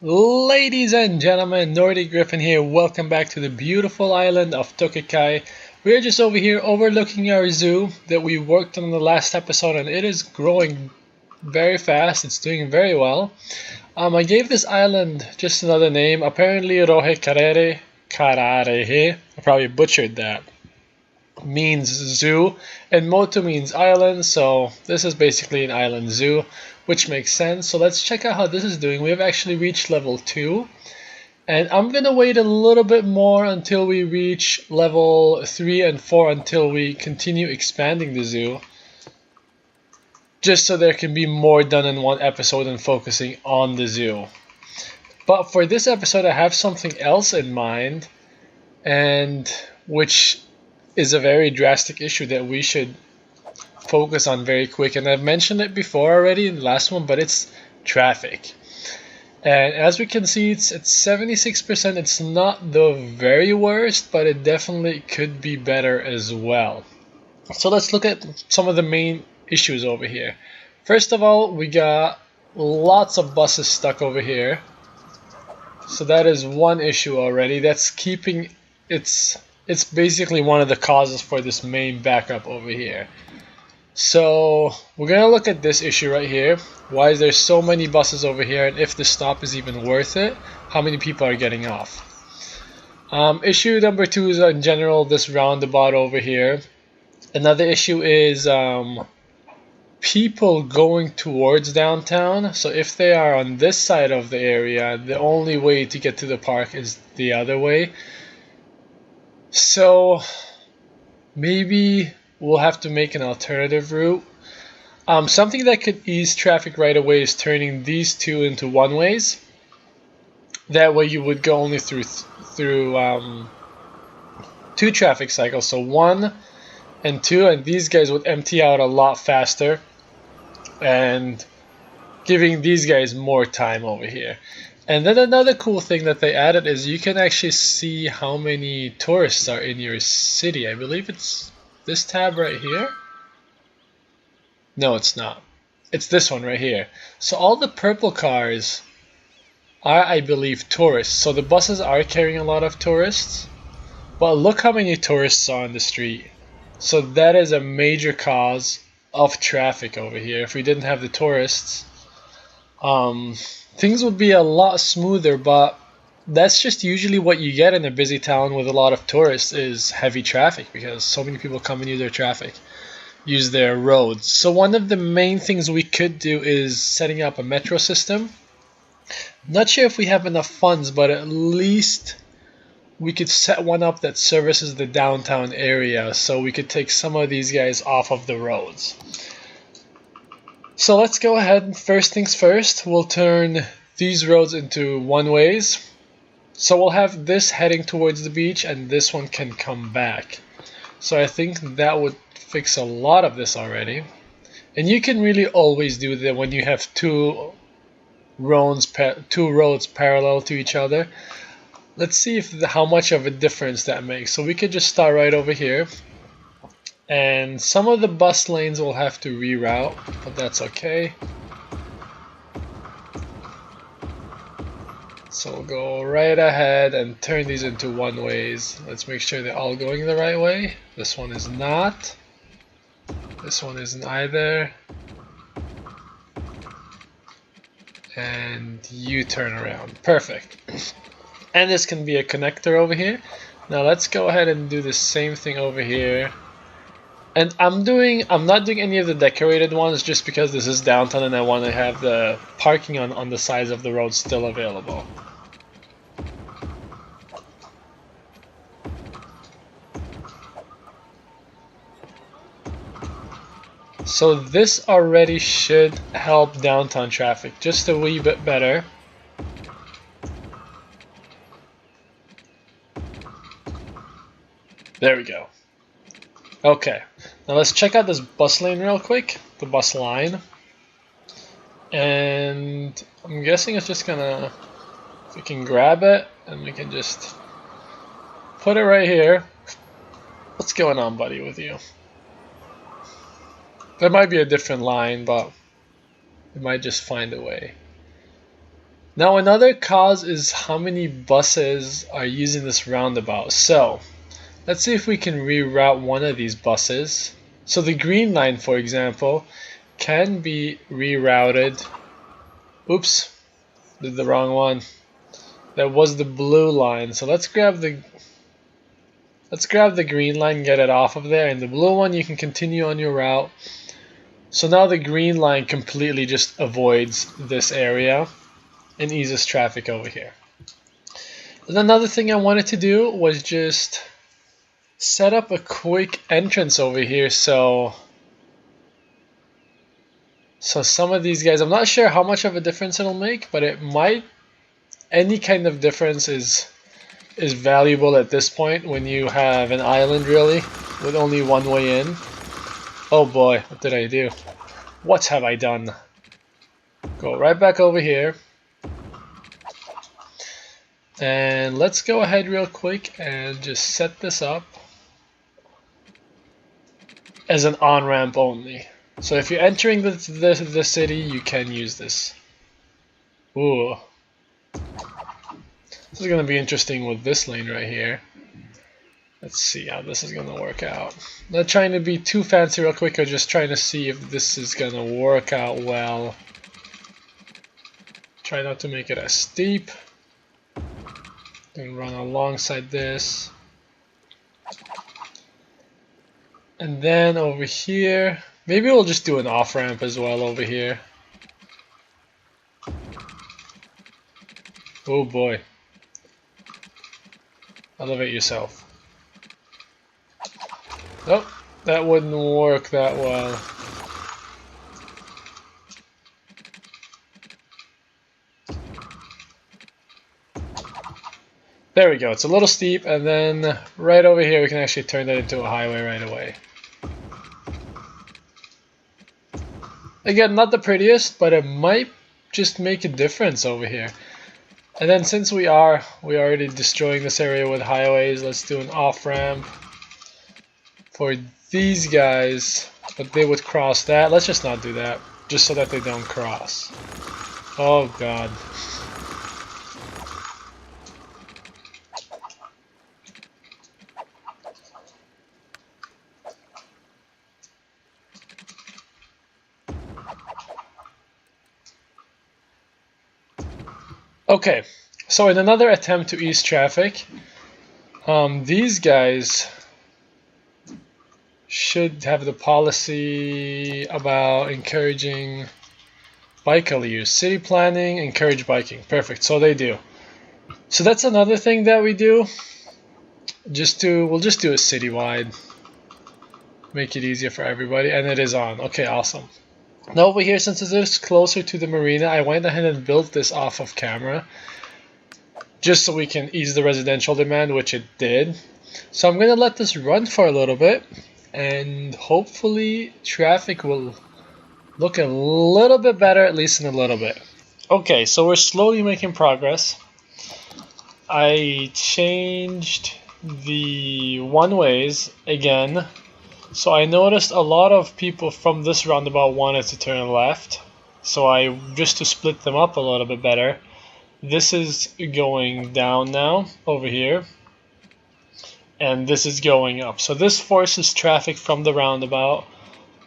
Ladies and gentlemen, Nordic Griffin here. Welcome back to the beautiful island of Tokekai. We're just over here overlooking our zoo that we worked on the last episode, and it is growing very fast. It's doing very well. I gave this island just another name. Apparently, Rohe Kararehe. I probably butchered that. Means zoo, and Motu means island, so this is basically an island zoo, which makes sense. So let's check out how this is doing. We have actually reached level 2, and I'm gonna wait a little bit more until we reach level 3 and 4 until we continue expanding the zoo, just so there can be more done in one episode and focusing on the zoo. But for this episode I have something else in mind, and which is a very drastic issue that we should focus on very quick. And I've mentioned it before already in the last one, but it's traffic. And as we can see, it's at 76%. It's not the very worst, but it definitely could be better as well. So let's look at some of the main issues over here. First of all, we got lots of buses stuck over here. So that is one issue already. That's keeping it's basically one of the causes for this main backup over here. So we're gonna look at this issue right here. Why is there so many buses over here, and if the stop is even worth it? How many people are getting off? Issue number 2 is in general this roundabout over here. Another issue is people going towards downtown. So if they are on this side of the area, the only way to get to the park is the other way. So maybe we'll have to make an alternative route. Something that could ease traffic right away is turning these two into one-ways. That way you would go only through 2 traffic cycles, so 1 and 2, and these guys would empty out a lot faster and giving these guys more time over here. And then another cool thing that they added is you can actually see how many tourists are in your city. I believe it's this tab right here. No, it's not. It's this one right here. So all the purple cars are, I believe, tourists. So the buses are carrying a lot of tourists. But look how many tourists are on the street. So that is a major cause of traffic over here. If we didn't have the tourists, things would be a lot smoother, but that's just usually what you get in a busy town with a lot of tourists, is heavy traffic, because so many people come and use their roads. So one of the main things we could do is setting up a metro system. Not sure if we have enough funds, but at least we could set one up that services the downtown area, so we could take some of these guys off of the roads. So let's go ahead. First things first, we'll turn these roads into one-ways. So we'll have this heading towards the beach, and this one can come back. So I think that would fix a lot of this already. And you can really always do that when you have two roads parallel to each other. Let's see how much of a difference that makes. So we could just start right over here. And some of the bus lanes will have to reroute, but that's okay. So we'll go right ahead and turn these into one-ways. Let's make sure they're all going the right way. This one is not. This one isn't either. And you turn around. Perfect. And this can be a connector over here. Now let's go ahead and do the same thing over here. And I'm not doing any of the decorated ones just because this is downtown and I want to have the parking on the sides of the road still available. So this already should help downtown traffic just a wee bit better. There we go. Okay, now let's check out this bus lane real quick, the bus line. And I'm guessing it's just gonna, we can grab it and we can just put it right here. What's going on, buddy, with you? There might be a different line, but we might just find a way. Now another cause is how many buses are using this roundabout. So let's see if we can reroute one of these buses. So the green line, for example, can be rerouted. Oops, did the wrong one. That was the blue line. So let's grab the green line, get it off of there, and the blue one you can continue on your route. So now the green line completely just avoids this area and eases traffic over here. And another thing I wanted to do was just set up a quick entrance over here, so some of these guys, I'm not sure how much of a difference it'll make, but it might. Any kind of difference is valuable at this point when you have an island really with only one way in. Oh boy, what did I do? What have I done? Go right back over here. And let's go ahead real quick and just set this up as an on-ramp only. So if you're entering the city, you can use this. Ooh. This is going to be interesting with this lane right here. Let's see how this is going to work out. Not trying to be too fancy real quick, I'm just trying to see if this is going to work out well. Try not to make it as steep. Then run alongside this. And then over here, maybe we'll just do an off-ramp as well over here. Oh boy. Elevate yourself. Nope, that wouldn't work that well. There we go, it's a little steep, and then right over here we can actually turn that into a highway right away. Again, not the prettiest, but it might just make a difference over here. And then since we're already destroying this area with highways, let's do an off-ramp for these guys, but they would cross that. Let's just not do that, just so that they don't cross. Oh god. Okay, so in another attempt to ease traffic, these guys should have the policy about encouraging bicycle use. City planning, encourage biking. Perfect, so they do. So that's another thing that we do. We'll just do it citywide. Make it easier for everybody, and it is on. Okay, awesome. Now over here, since it is closer to the marina, I went ahead and built this off of camera just so we can ease the residential demand, which it did. So I'm going to let this run for a little bit, and hopefully traffic will look a little bit better, at least in a little bit. Okay, so we're slowly making progress. I changed the one-ways again. So I noticed a lot of people from this roundabout wanted to turn left. So just to split them up a little bit better, this is going down now over here. And this is going up. So this forces traffic from the roundabout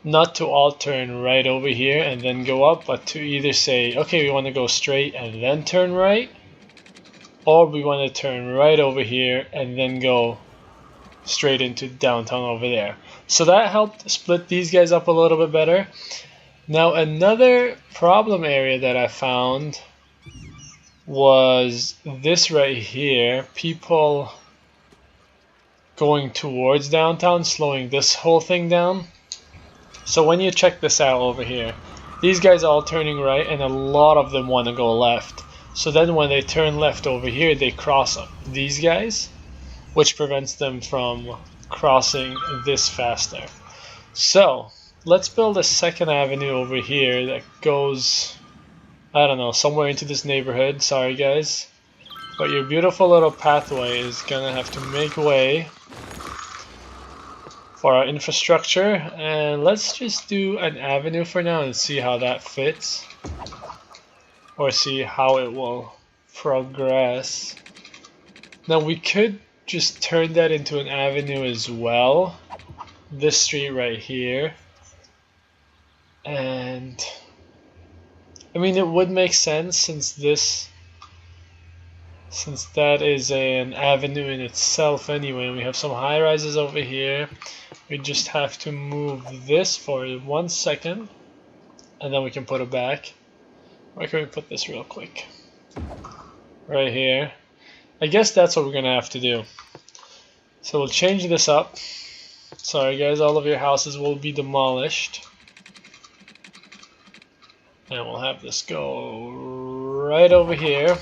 not to all turn right over here and then go up, but to either say, okay, we want to go straight and then turn right, or we want to turn right over here and then go straight into downtown over there. So that helped split these guys up a little bit better. Now another problem area that I found was this right here. People going towards downtown, slowing this whole thing down. So when you check this out over here, these guys are all turning right and a lot of them want to go left. So then when they turn left over here, they cross these guys, which prevents them from crossing this faster. So let's build a second avenue over here that goes, I don't know, somewhere into this neighborhood. Sorry guys, but your beautiful little pathway is gonna have to make way for our infrastructure, and let's just do an avenue for now and see how that fits. or see how it will progress. Now we could just turn that into an avenue as well. This street right here. And I mean, it would make sense since that is an avenue in itself anyway. We have some high rises over here. We just have to move this for 1 second and then we can put it back. Where can we put this real quick? Right here. I guess that's what we're gonna have to do. So we'll change this up. Sorry guys, all of your houses will be demolished. And we'll have this go right over here.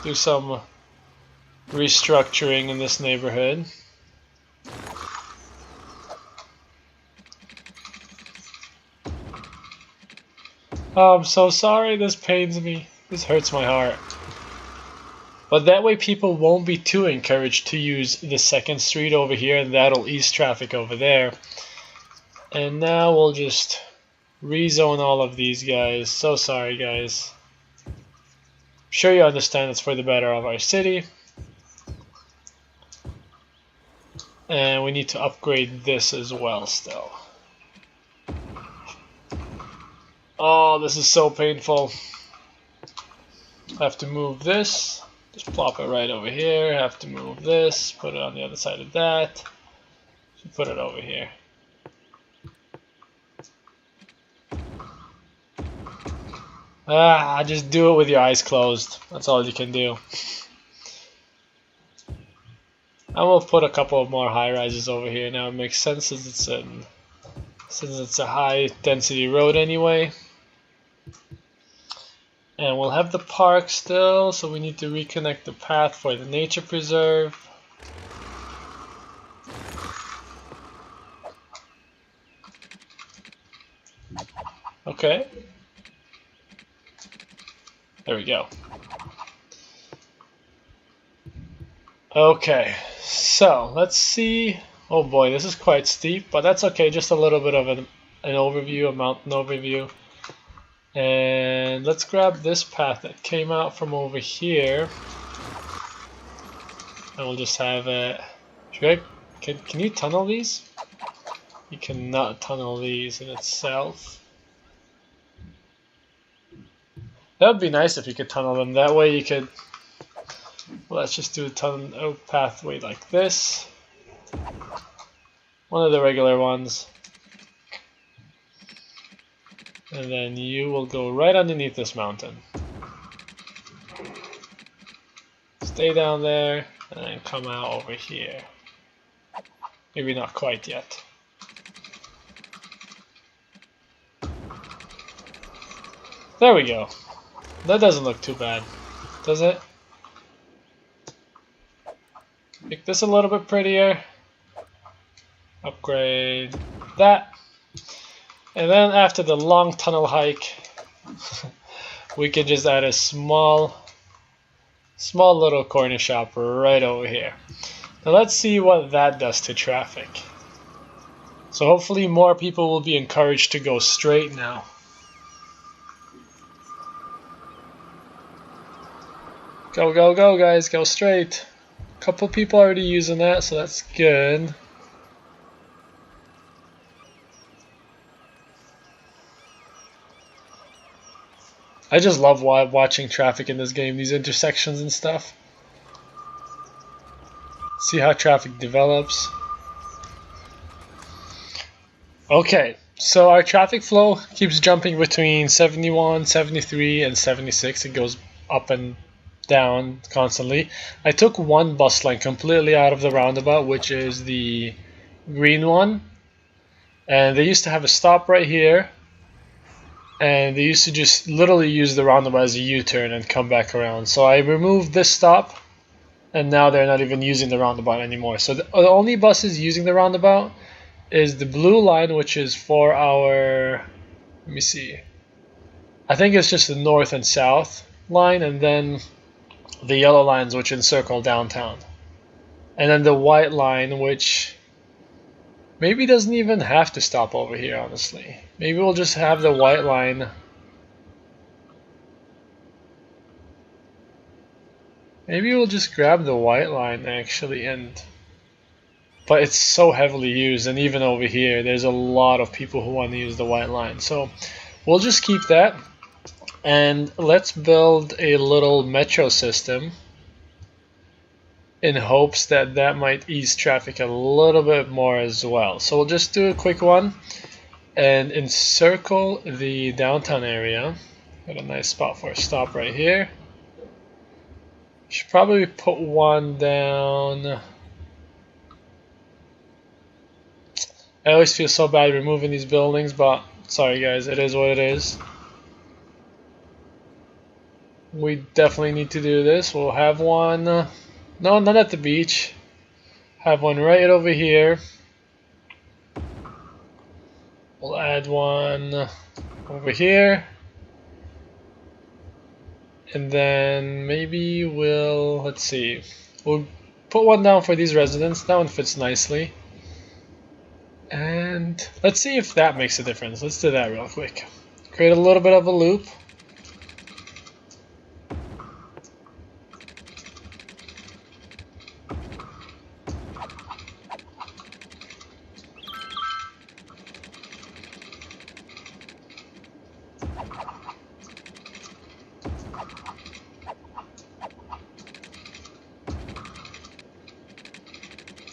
Do some restructuring in this neighborhood. Oh, I'm so sorry, this pains me. This hurts my heart. But that way people won't be too encouraged to use the second street over here, and that'll ease traffic over there. And now we'll just rezone all of these guys. So sorry guys. I'm sure you understand it's for the better of our city. And we need to upgrade this as well still. Oh, this is so painful. I have to move this. Just plop it right over here. Have to move this. Put it on the other side of that. Put it over here. Just do it with your eyes closed. That's all you can do. I will put a couple of more high rises over here. Now it makes sense since it's a high density road anyway. And we'll have the park still, so we need to reconnect the path for the nature preserve. Okay. There we go. Okay, so let's see. Oh boy, this is quite steep, but that's okay. Just a little bit of an overview, a mountain overview. And let's grab this path that came out from over here. And we'll just have it. Can you tunnel these? You cannot tunnel these in itself. That would be nice if you could tunnel them. That way you could. Well, let's just do a pathway like this. One of the regular ones. And then you will go right underneath this mountain. Stay down there and then come out over here. Maybe not quite yet. There we go. That doesn't look too bad, does it? Make this a little bit prettier. Upgrade that. And then after the long tunnel hike, we can just add a small little corner shop right over here. Now let's see what that does to traffic. So hopefully more people will be encouraged to go straight now. Go, go, go guys, go straight. A couple people already using that, so that's good. I just love watching traffic in this game, these intersections and stuff. See how traffic develops. Okay, so our traffic flow keeps jumping between 71, 73, and 76. It goes up and down constantly. I took one bus line completely out of the roundabout, which is the green one. And they used to have a stop right here. And they used to just literally use the roundabout as a U-turn and come back around. So I removed this stop, and now they're not even using the roundabout anymore. So the only buses using the roundabout is the blue line, which is for our, let me see, I think it's just the north and south line, and then the yellow lines which encircle downtown. And then the white line, which maybe doesn't even have to stop over here, honestly. Maybe we'll just have the white line Maybe we'll just grab the white line actually, but it's so heavily used, and even over here there's a lot of people who want to use the white line. So we'll just keep that, and let's build a little metro system in hopes that that might ease traffic a little bit more as well. So we'll just do a quick one and encircle the downtown area. Got a nice spot for a stop right here. Should probably put one down. I always feel so bad removing these buildings, but sorry guys, it is what it is. We definitely need to do this. We'll have one, no, not at the beach. Have one right over here. We'll add one over here. And then maybe let's see. We'll put one down for these residents. That one fits nicely. And let's see if that makes a difference. Let's do that real quick. Create a little bit of a loop.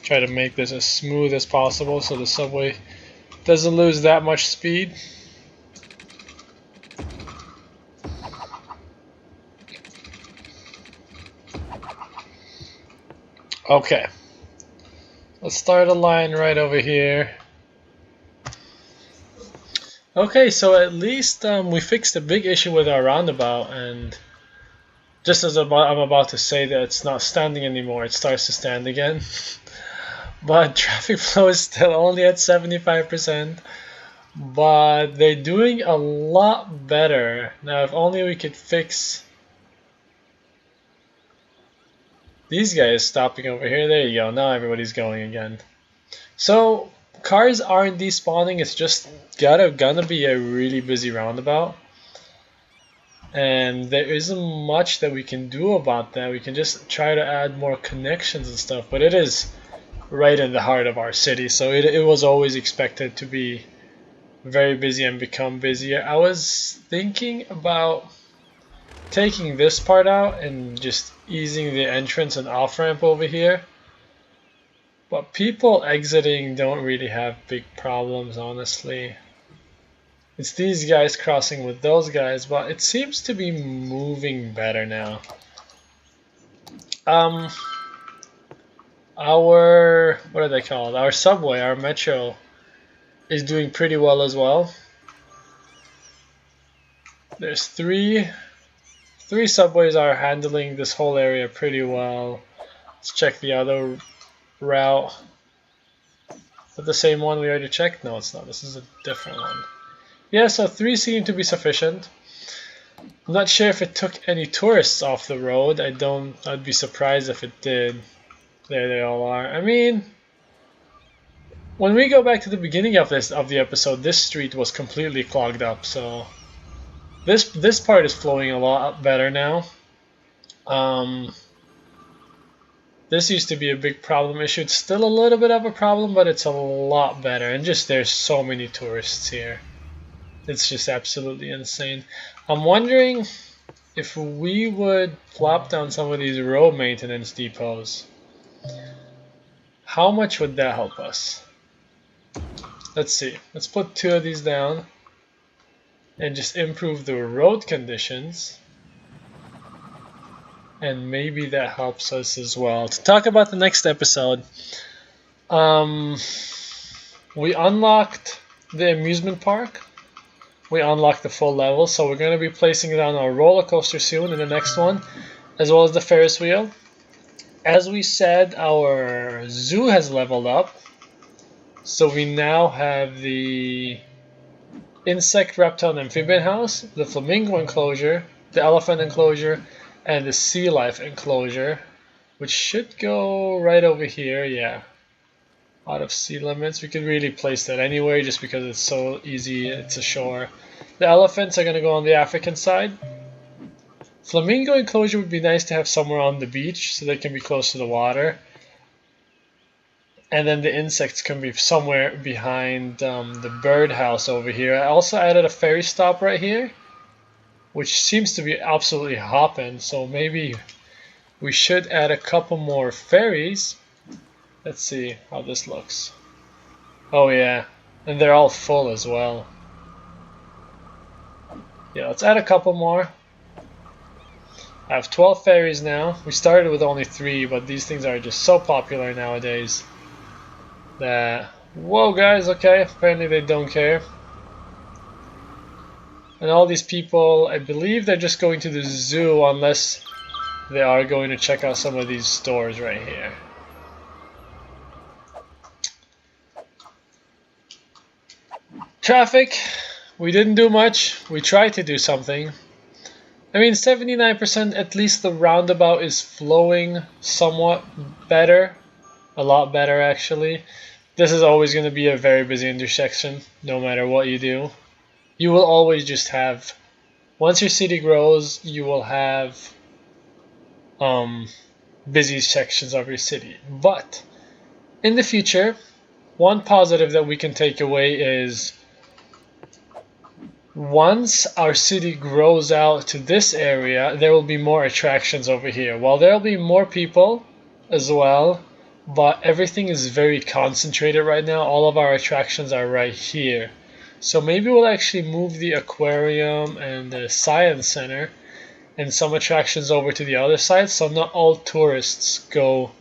Try to make this as smooth as possible so the subway doesn't lose that much speed. Okay, let's start a line right over here. Okay, so at least we fixed a big issue with our roundabout, and just as I'm about to say that it's not standing anymore, it starts to stand again. But traffic flow is still only at 75%, but they're doing a lot better. Now if only we could fix these guys stopping over here. There you go, now everybody's going again. So cars aren't despawning, it's just gonna be a really busy roundabout. And there isn't much that we can do about that. We can just try to add more connections and stuff, but it is right in the heart of our city, so it was always expected to be very busy and become busier. I was thinking about taking this part out and just easing the entrance and off-ramp over here, but people exiting don't really have big problems, honestly. It's these guys crossing with those guys, but it seems to be moving better now. Our, what are they called? Our subway, our metro, is doing pretty well as well. There's three subways are handling this whole area pretty well. Let's check the other route. Is that the same one we already checked? No, it's not. This is a different one. Yeah, so 3 seem to be sufficient. I'm not sure if it took any tourists off the road. I'd be surprised if it did. There they all are. I mean, when we go back to the beginning of the episode, this street was completely clogged up, so this part is flowing a lot better now. This used to be a big problem issue. It's still a little bit of a problem, but it's a lot better. And just there's so many tourists here. It's just absolutely insane. I'm wondering if we would plop down some of these road maintenance depots. How much would that help us? Let's see. Let's put 2 of these down and just improve the road conditions. And maybe that helps us as well. To talk about the next episode, we unlocked the amusement park. We unlocked the full level, so we're going to be placing down our roller coaster soon in the next one, as well as the Ferris wheel. As we said, our zoo has leveled up, so we now have the insect, reptile, and amphibian house, the flamingo enclosure, the elephant enclosure, and the sea life enclosure, which should go right over here. Yeah, out of sea limits. We could really place that anywhere just because it's so easy. It's a shore. The elephants are going to go on the African side. Flamingo enclosure would be nice to have somewhere on the beach so they can be close to the water. And then the insects can be somewhere behind the birdhouse over here. I also added a ferry stop right here, which seems to be absolutely hopping. So maybe we should add a couple more ferries. Let's see how this looks. Oh yeah, and they're all full as well. Yeah, let's add a couple more. I have 12 ferries now. We started with only 3, but these things are just so popular nowadays that... Whoa guys, okay, apparently they don't care. And all these people, I believe they're just going to the zoo unless they are going to check out some of these stores right here. Traffic, we didn't do much. We tried to do something. I mean, 79%, at least the roundabout is flowing somewhat better. A lot better, actually. This is always going to be a very busy intersection, no matter what you do. You will always just have... Once your city grows, you will have busy sections of your city. But, in the future, one positive that we can take away is... Once our city grows out to this area, there will be more attractions over here. While there will be more people as well, but everything is very concentrated right now. All of our attractions are right here. So maybe we'll actually move the aquarium and the science center and some attractions over to the other side, so not all tourists go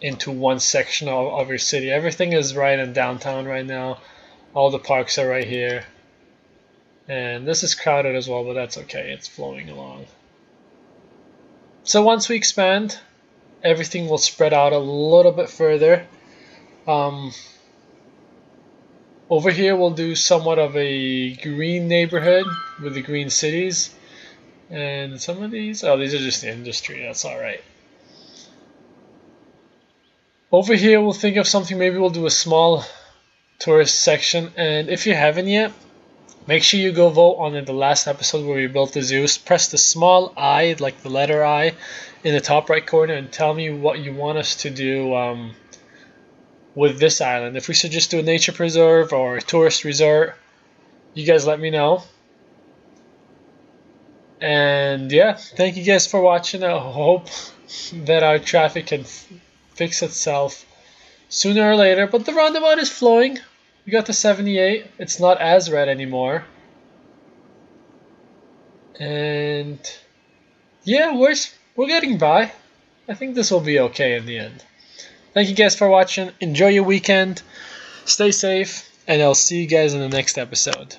into one section of your city. Everything is right in downtown right now. All the parks are right here. And this is crowded as well, but that's okay. It's flowing along. So once we expand, everything will spread out a little bit further. Over here we'll do somewhat of a green neighborhood with the green cities. And some of these, oh, these are just the industry. That's alright. Over here we'll think of something. Maybe we'll do a small tourist section. And if you haven't yet, make sure you go vote on the last episode where we built the zoo. Press the small I, like the letter I, in the top right corner and tell me what you want us to do with this island. If we should just do a nature preserve or a tourist resort, you guys let me know. And yeah, thank you guys for watching. I hope that our traffic can fix itself sooner or later. But the roundabout is flowing. We got to 78. It's not as red anymore. And yeah, we're getting by. I think this will be okay in the end. Thank you guys for watching. Enjoy your weekend. Stay safe. And I'll see you guys in the next episode.